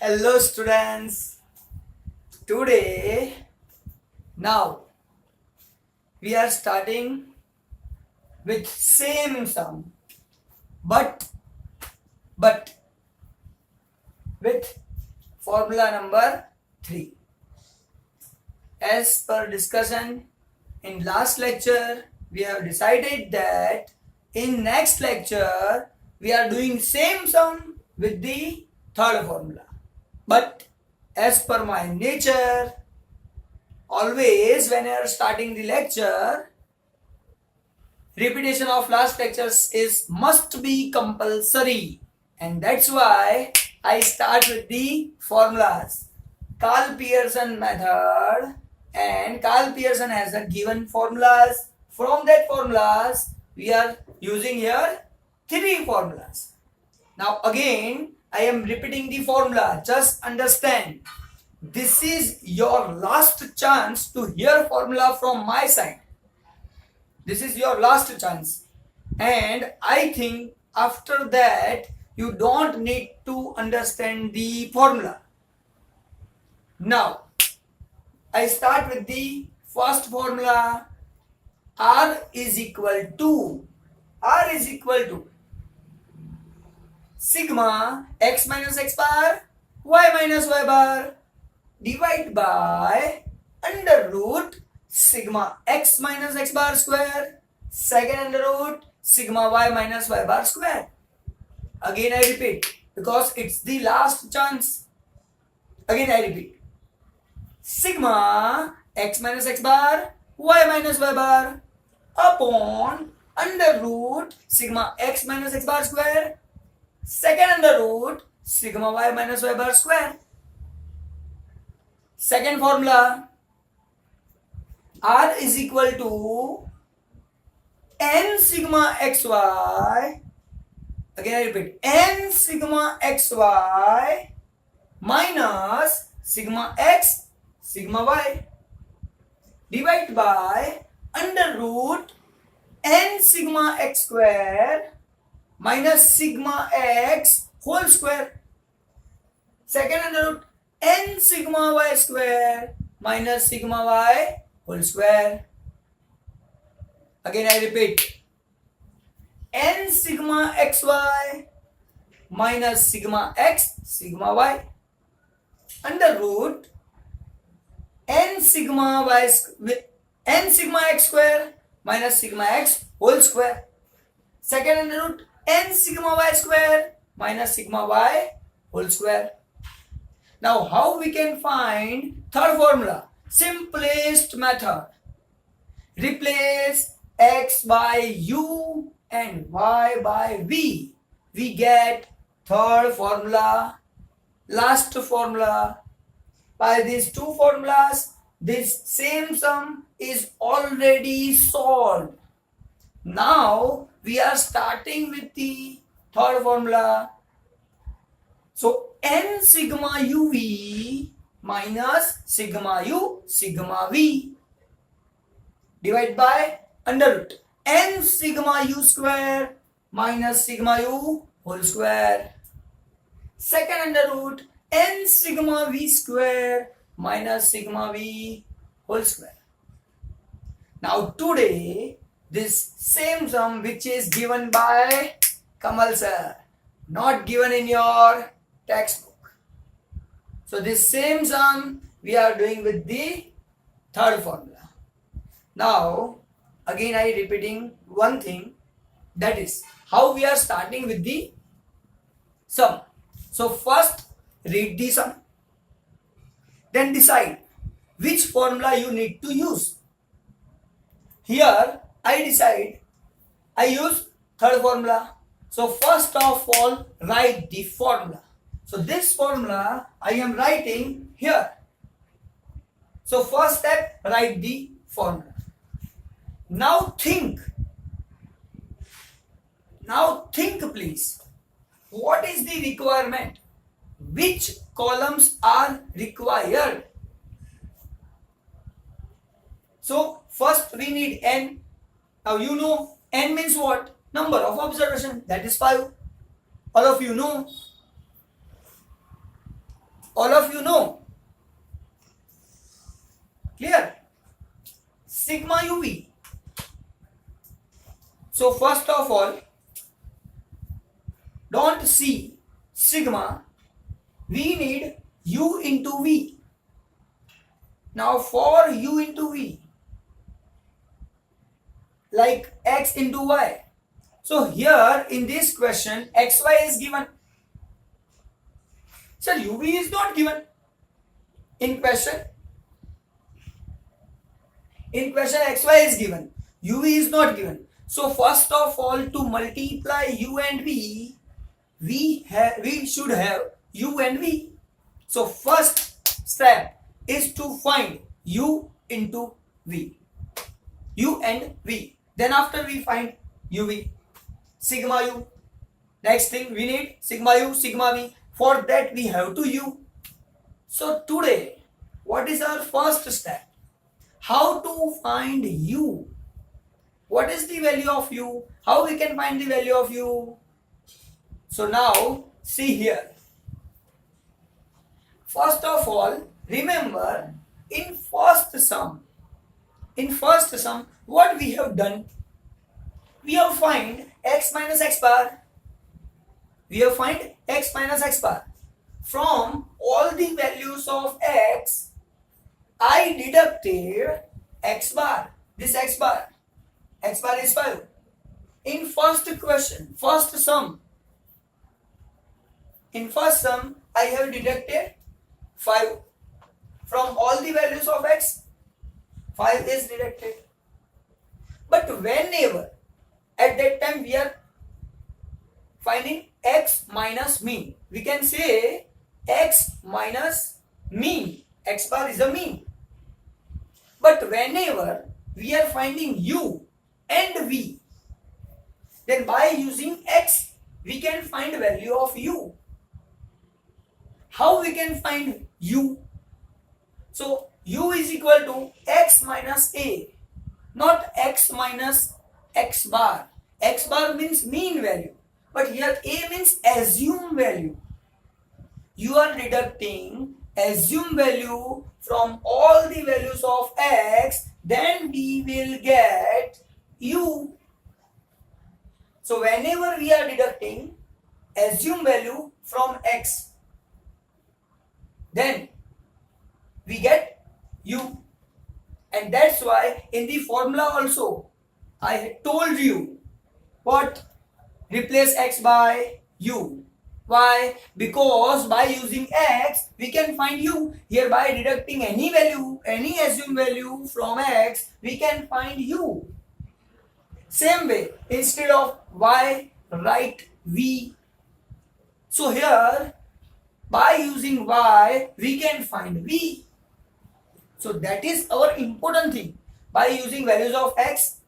Hello students. Today now we are starting with same sum but with formula number 3. As per discussion in last lecture, we have decided that in next lecture we are doing same sum with the third formula. But as per my nature, always when you are starting the lecture, repetition of last lectures is must be compulsory, and that's why I start with the formulas. Karl-Pearson method, and Karl-Pearson has a given formulas. From that formulas, we are using here 3 formulas. Now again, I am repeating the formula. Just understand. This is your last chance to hear formula from my side. This is your last chance. And I think after that, you don't need to understand the formula. Now, I start with the first formula. R is equal to sigma x minus x bar y minus y bar divide by under root sigma x minus x bar square second under root sigma y minus y bar square. Again I repeat because it's the last chance. Again I repeat. Sigma x minus x bar y minus y bar upon under root sigma x minus x bar square second under root sigma y minus y bar square. Second formula, R is equal to n sigma xy, again I repeat, n sigma xy minus sigma x sigma y divide by under root n sigma x square minus sigma x whole square second under root n sigma y square minus sigma y whole square. Again I repeat, n sigma xy minus sigma x sigma y under root n sigma x square minus sigma x whole square second under root n sigma y square minus sigma y whole square. Now how we can find third formula? Simplest method. Replace x by u and y by v. We get third formula, last formula. By these two formulas, this same sum is already solved. Now we are starting with the third formula. So n sigma uv minus sigma u sigma v divide by under root n sigma u square minus sigma u whole square second under root n sigma v square minus sigma v whole square. Now today this same sum which is given by kamalsir, not given in your textbook. So this same sum we are doing with the third formula. Now again I repeating one thing, that is how we are starting with the sum. So first read the sum, then decide which formula you need to use. Here I decide I use third formula. So first of all write the formula. So this formula I am writing here. So first step, write the formula. Now think please. What is the requirement? Which columns are required? So first we need n. Now you know n means what? Number of observation, that is 5. All of you know. All of you know. Clear? Sigma UV. So first of all, don't see sigma. We need U into V. Now for U into V, like X into Y. So here in this question, XY is given. So UV is not given in question. In question XY is given. UV is not given. So first of all, to multiply U and V, we should have U and V. So first step is to find U into V. U and V. Then after we find UV, sigma U. Next thing we need sigma U, sigma V. For that we have to U. So today, what is our first step? How to find U? What is the value of U? How we can find the value of U? So now see here. First of all, remember in first sum, what we have done? We have find x minus x bar. We have find x minus x bar. From all the values of x, I deducted x bar. This x bar. X bar is 5. In first question, first sum. In first sum, I have deducted 5. From all the values of x, 5 is deducted. But whenever, at that time we are finding x minus mean. We can say x minus mean. X bar is a mean. But whenever we are finding u and v, then by using x, we can find value of u. How we can find u? So u is equal to x minus a, not x minus x bar. X bar means mean value, but here a means assume value. You are deducting assume value from all the values of x, then we will get u. So whenever we are deducting assume value from x, then we get u. And that's why in the formula also I told you what? Replace x by u. Why? Because by using x, we can find u. Here by deducting any value, any assumed value from x, we can find u. Same way, instead of y, write v. So here, by using y, we can find v. So that is our important thing. By using values of x,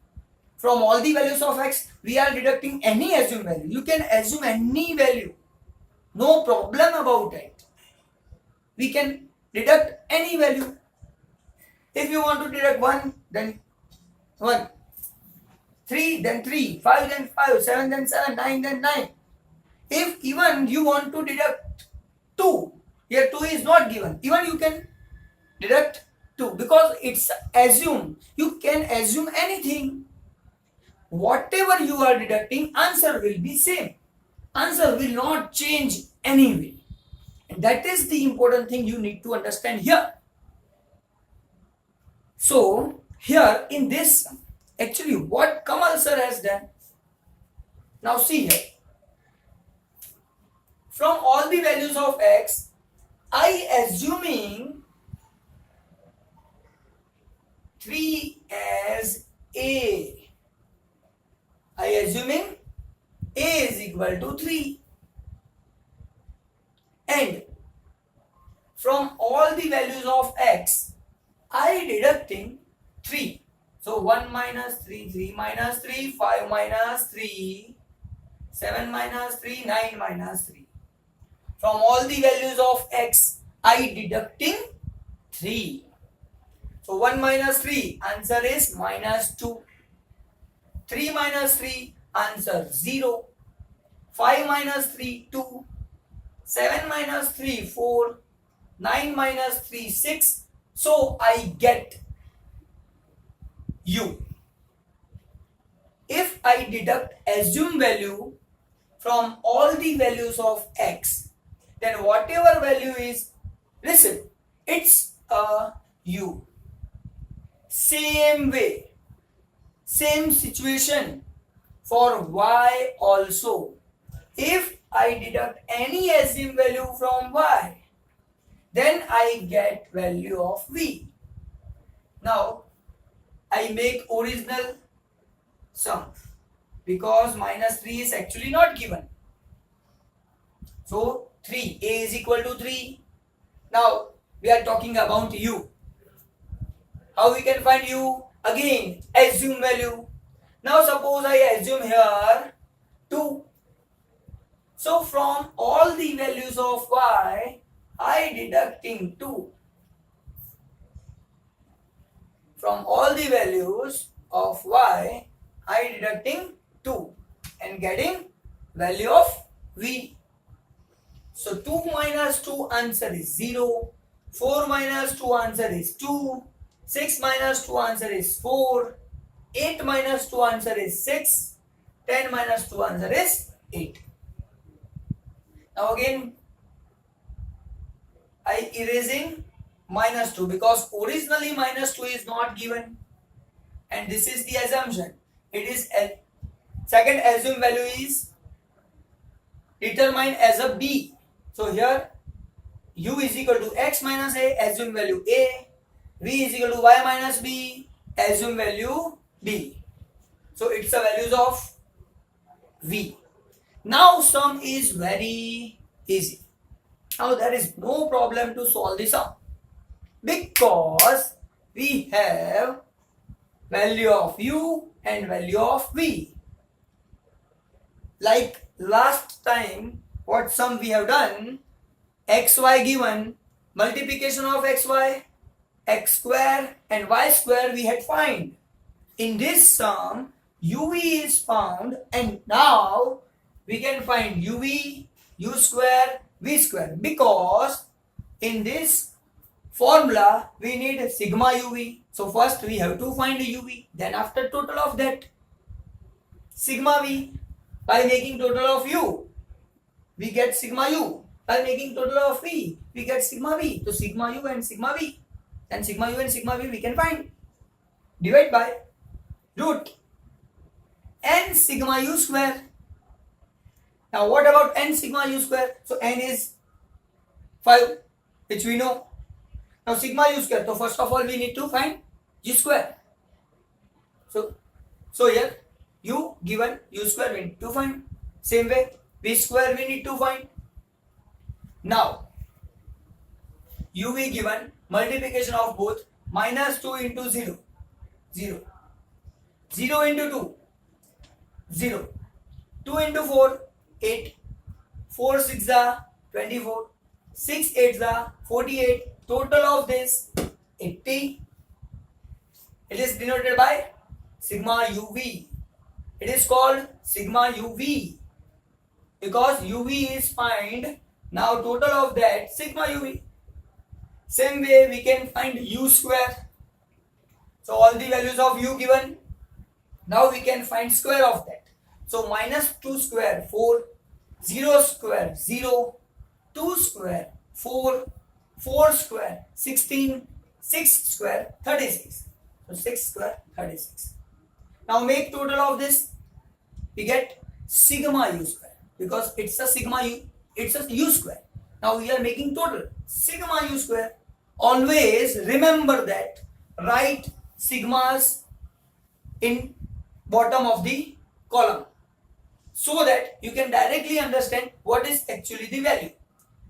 from all the values of x, we are deducting any assumed value. You can assume any value. No problem about it. We can deduct any value. If you want to deduct 1, then 1. 3, then 3. 5, then 5. 7, then 7. 9, then 9. If even you want to deduct 2, here 2 is not given. Even you can deduct 2 because it's assumed. You can assume anything. Whatever you are deducting, answer will be same. Answer will not change anyway. And that is the important thing you need to understand here. So, here in this, actually what Kamalsir has done, now see here. From all the values of x, I assuming 3 as a. I assuming a is equal to 3. And from all the values of x, I deducting 3. So 1 minus 3, 3 minus 3, 5 minus 3, 7 minus 3, 9 minus 3. From all the values of x, I deducting 3. So 1 minus 3, answer is minus 2. 3 minus 3, answer 0. 5 minus 3, 2. 7 minus 3, 4. 9 minus 3, 6. So I get U. If I deduct assumed value from all the values of x, then whatever value is, listen, it's a U. Same way, same situation for y also. If I deduct any assumed value from y, then I get value of v. Now I make original sum because minus 3 is actually not given. So 3, a is equal to 3. Now we are talking about u. How we can find u? Again, assume value. Now suppose I assume here 2. So from all the values of y, I deducting 2. From all the values of y, I deducting 2 and getting value of v. So 2 minus 2 answer is 0. 4 minus 2 answer is 2. 6 minus 2 answer is 4. 8 minus 2 answer is 6. 10 minus 2 answer is 8. Now again, I erasing minus 2 because originally minus 2 is not given. And this is the assumption. It is second assumed value is determined as a b. So here u is equal to x minus a, assumed value a. V is equal to y minus b, assumed value b. So it's the values of v. Now sum is very easy. Now there is no problem to solve the sum because we have value of u and value of v. Like last time, what sum we have done, xy given, multiplication of xy, x square and y square we had find. In this sum, uv is found and now we can find uv, u square, v square because in this formula we need sigma uv. So first we have to find uv, then after total of that sigma v. By making total of u, we get sigma u. By making total of v, we get sigma v. So sigma u and sigma v. And sigma u and sigma v we can find. Divide by root n sigma u square. Now what about n sigma u square? So n is 5, which we know. Now sigma u square. So first of all we need to find u square. So here u given, u square we need to find. Same way v square we need to find. Now uv given, multiplication of both, minus 2 into 0, 0. 0 into 2, 0. 2 into 4, 8. 4 6 are 24. 6 8 are 48. Total of this 80. It is denoted by sigma uv. It is called sigma uv because uv is find. Now total of that sigma uv. Same way we can find u square. So all the values of u given. Now we can find square of that. So minus 2 square 4, 0 square 0, 2 square 4, 4 square 16, 6 square 36. So 6 square 36. Now make total of this. We get sigma u square because it's a sigma u, it's a u square. Now we are making total sigma u square. Always remember that, write sigmas in bottom of the column so that you can directly understand what is actually the value.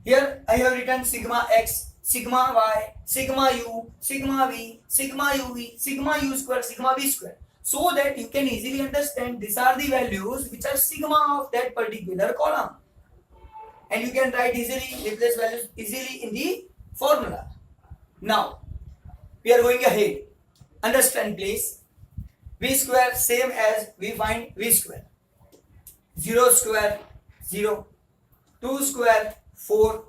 Here I have written sigma x, sigma y, sigma u, sigma v, sigma uv, sigma u square, sigma v square, so that you can easily understand these are the values which are sigma of that particular column, and you can write easily, replace values easily in the formula. Now we are going ahead. Understand please. V square same as we find v square. 0 square 0, 2 square 4,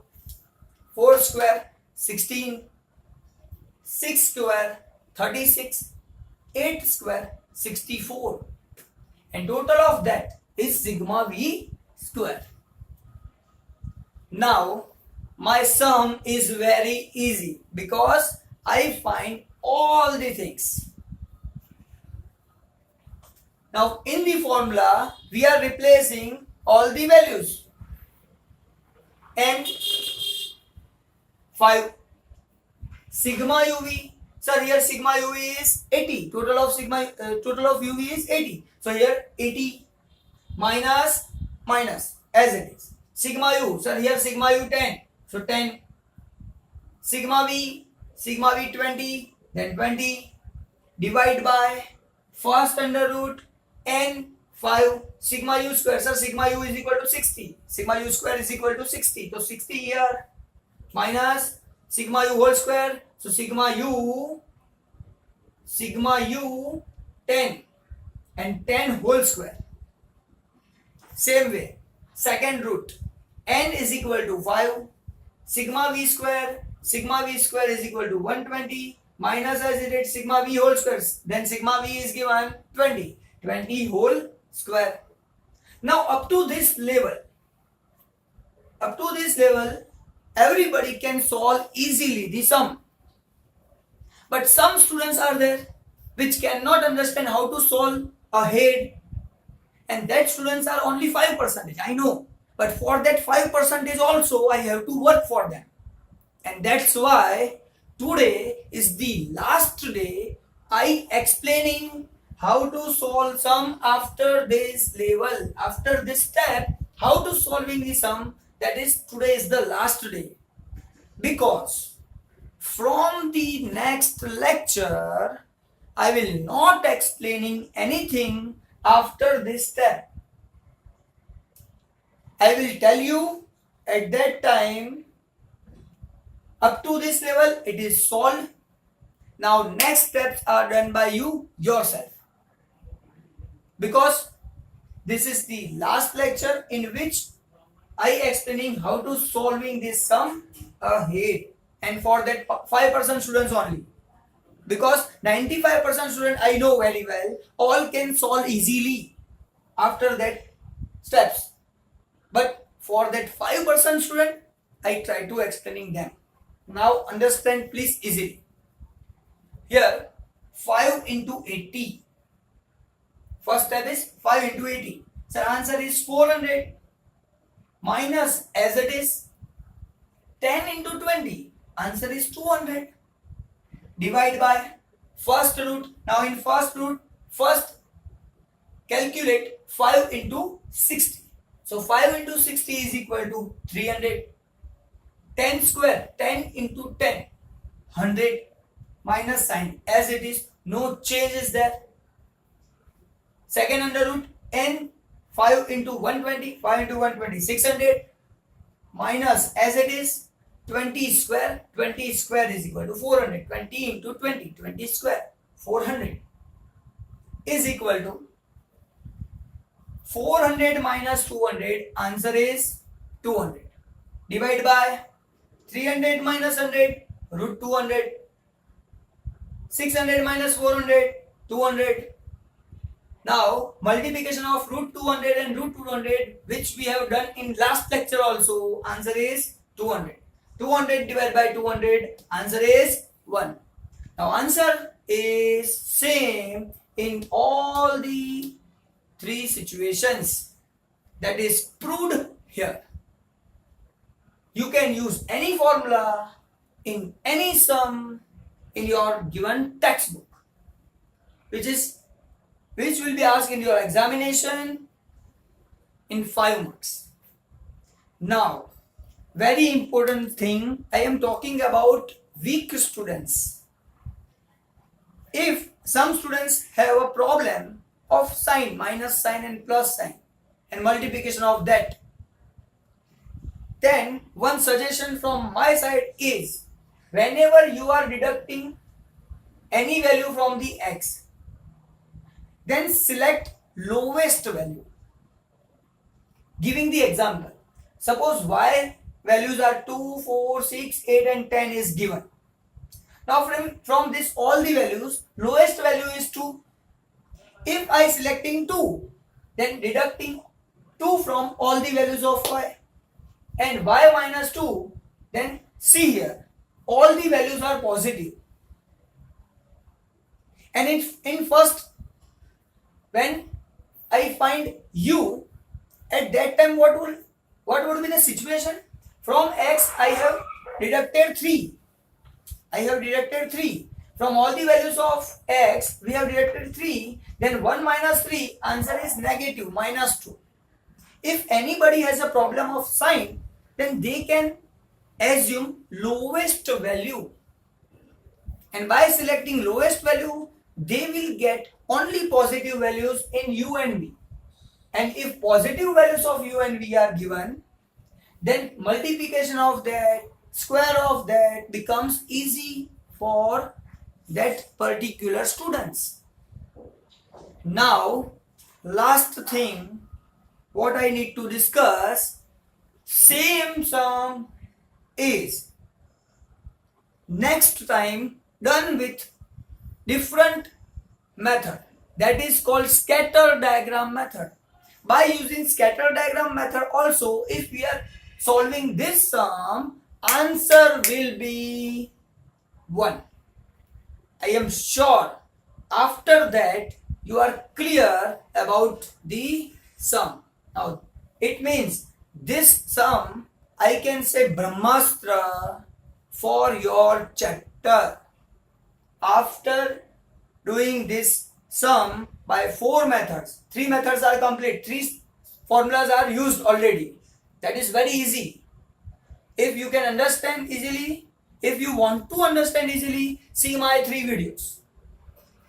4 square 16, 6 square 36, 8 square 64, and total of that is sigma v square. Now my sum is very easy because I find all the things. Now in the formula we are replacing all the values. And 5 sigma uv, sir, here sigma uv is 80, total of uv is 80, so here 80 minus as it is. Sigma u, sir, here sigma u 10, so 10. Sigma v 20, then 20, divide by first under root n 5 sigma u square, sir, sigma u is equal to 60, sigma u square is equal to 60, so 60 here minus sigma u whole square, so sigma u 10 and 10 whole square. Same way, second root n is equal to 5, sigma v square is equal to 120 minus as it is sigma v whole square, then sigma v is given 20 whole square. Now up to this level everybody can solve easily the sum, but some students are there which cannot understand how to solve ahead, and that students are only 5%, I know, but for that 5% also I have to work for them, and that's why today is the last day I explaining how to solve sum after this level, after this step, how to solving the sum. That is, today is the last day, because from the next lecture I will not explaining anything after this step. I will tell you at that time up to this level it is solved. Now next steps are done by you yourself, because this is the last lecture in which I explaining how to solving this sum ahead, and for that 5% students only, because 95% student I know very well, all can solve easily after that steps, but for that 5% student I try to explaining them. Now understand please easily. Here 5 into 80, first step is 5 into 80, so answer is 400 minus as it is 10 into 20, answer is 200, divide by first root. Now in first root, first calculate 5 into 60, so 5 into 60 is equal to 300, 10 square 10 into 10 100 minus sign as it is, no change is there. Second under root n 5 into 120 600 minus as it is 20 square is equal to 400, 20 into 20 square 400 is equal to 400 minus 200, answer is 200, divide by 300 minus 100 root 200, 600 minus 400 200. Now multiplication of root 200 and root 200 which we have done in last lecture also, answer is 200. 200 divided by 200, answer is 1. Now answer is same in all the three situations, that is proved here. You can use any formula in any sum in your given textbook, which will be asked in your examination in 5 marks. Now, very important thing, I am talking about weak students. If some students have a problem of sign, minus sign and plus sign, and multiplication of that, then one suggestion from my side is, whenever you are deducting any value from the x, then select lowest value. Giving the example, suppose y values are 2, 4, 6, 8 and 10 is given. Now from this all the values, lowest value is 2. If I selecting 2, then deducting 2 from all the values of y, and y minus 2, then see here, all the values are positive. And in first, when I find u, at that time what would be the situation? From x I have deducted 3. I have deducted 3. From all the values of x, we have deducted 3. Then 1 minus 3, answer is negative, minus 2. If anybody has a problem of sign, then they can assume lowest value. And by selecting lowest value, they will get only positive values in u and v. And if positive values of u and v are given, then multiplication of that, square of that becomes easy for that particular students. Now, last thing what I need to discuss, same sum is next time done with different method, that is called scatter diagram method. By using scatter diagram method also, if we are solving this sum, answer will be 1. I am sure after that you are clear about the sum. Now it means this sum I can say Brahmastra for your chapter. After doing this sum by 4 methods, 3 methods are complete, 3 formulas are used already. That is very easy. If you can understand easily, if you want to understand easily, see my 3 videos.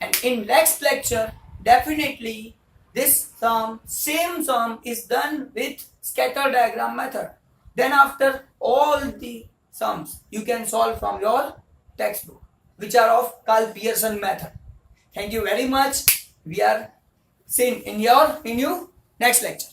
And in next lecture, definitely this sum, same sum is done with scatter diagram method. Then after all the sums, you can solve from your textbook, which are of Karl-Pearson method. Thank you very much. We are seeing in you next lecture.